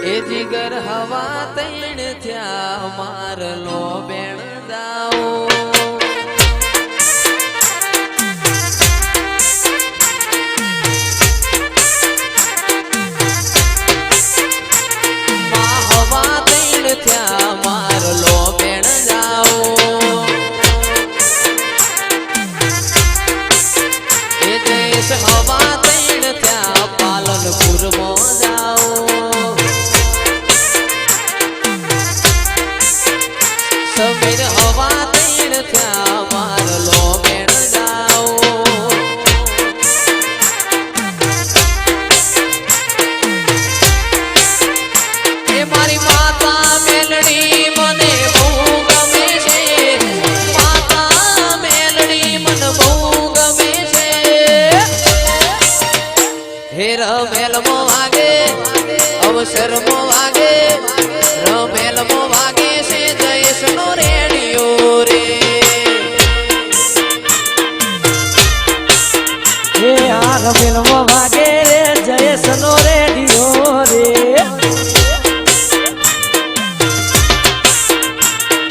એ જીગર હવા તૈણ થયા મારલો બેણ જાઓ હવા તૈણ થયા મારલો બેણ જાઓ એ દેશ હવા તૈણ થયા પાલનપુરમાં જાઓ સમીર હવા તૈણ થયા મારલો બેણ જાઓ એ મારી માતા મેલડી મને બહુ ગમે છે માતા મેલડી મને બહુ ગમે છે હે રમેલમો વાગે અવસરમો વાગે રમેલમો વાગે છે જયેશનો રેડિયો રે હે આ રમેલમો વાગે રે જયેશનો રેડિયો રે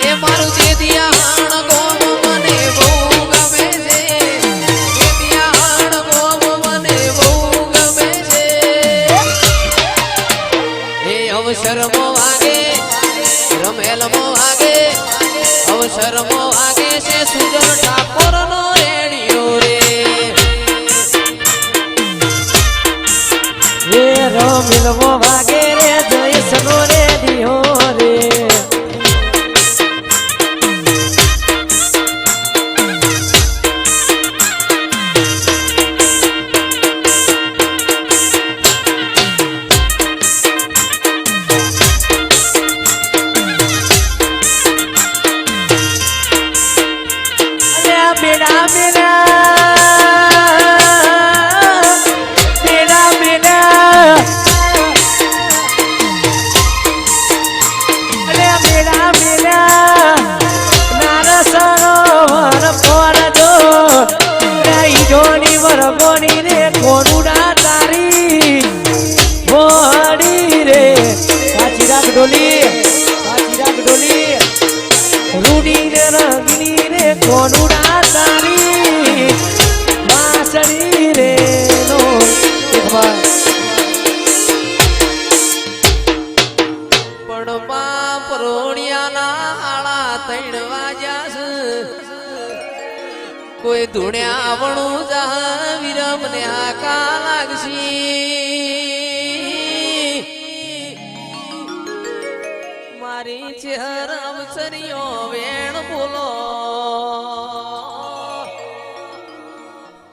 એ મારું જેદિયા હાણ ગોમ મને બહુ ગમે છે જેદિયા હાણ ગોમ મને બહુ ગમે છે એ અવસરમો વાગે રમેલમો વાગે અવસરમો વાગે છે સુજન ઠાકોરનો રેડિયો રે હે રમેલમો વાગે રે જયેશનો રેડિયો રે બેડા બેડા બેડા બેડા અરે બેડા બેડા નાના સરોવર ફરજો રાઈ જોની વરગોની રે કોરુડા તારી વડી રે સાચી રાખ ડોલી રૂડી ને રંગની રે કોરુડા તારી વાસળી રે નો પણ બાપ રોણિયાના હાળા તૈણ વાગ્યા છે કોઈ ધૂણ્યા આવણું જા વિરમ ને હાકા લાગશી મારી ચહેર અવસરીઓ વેણ બોલો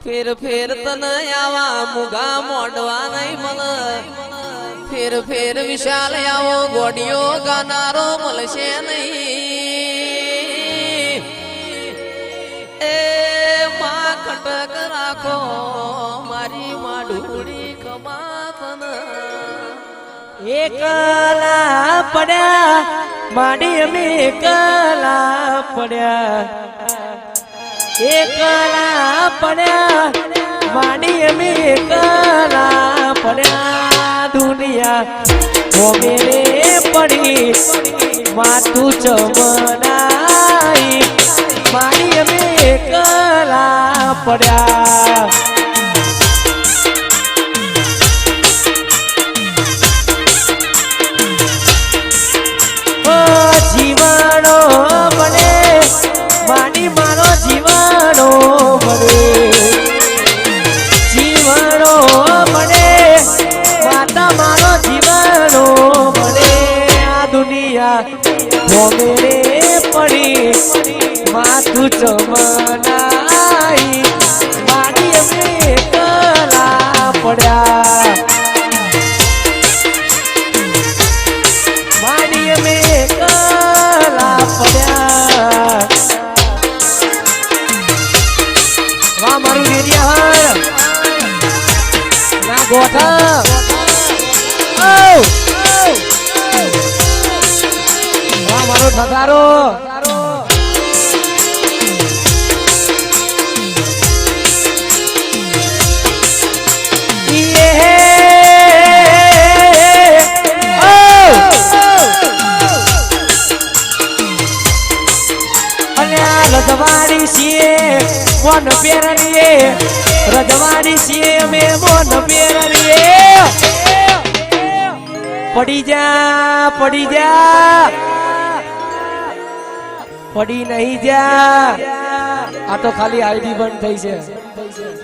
ફેર ફેર તને આવા મુગા મોડવા નહીં મને ફેર ફેર વિશાલ આવો ગોડિયો ગાનારો મળશે નહીં એ માં ખટક રાખો મારી માડુડી ખમાતન એકલા પડ્યા માડી અમે એકલા પડ્યા એકલા પડ્યા માડી અમે એકલા પડ્યા દુનિયા મોમેરે પડી માતું ચમનાઈ માડી અમે એકલા પડ્યા જીવાણો બને માડી મારો જીવાણો બને જીવાણો બને માતા મારો જીવાણો બને આ દુનિયા મોમેરે પડી માથું ચમનાઈ માડી અમે કલા પડ્યા માડી અમે કલા પડ્યા વાહ મારું એરિયા ના ગોઠા વાહ મારો ઠગારો રજવાડી છીએ મોન પેરણીએ રજવાડી છીએ અમે મોન પેરણીએ પડી જા પડી નહીં જા આ તો ખાલી આઈડી બંધ થઈ છે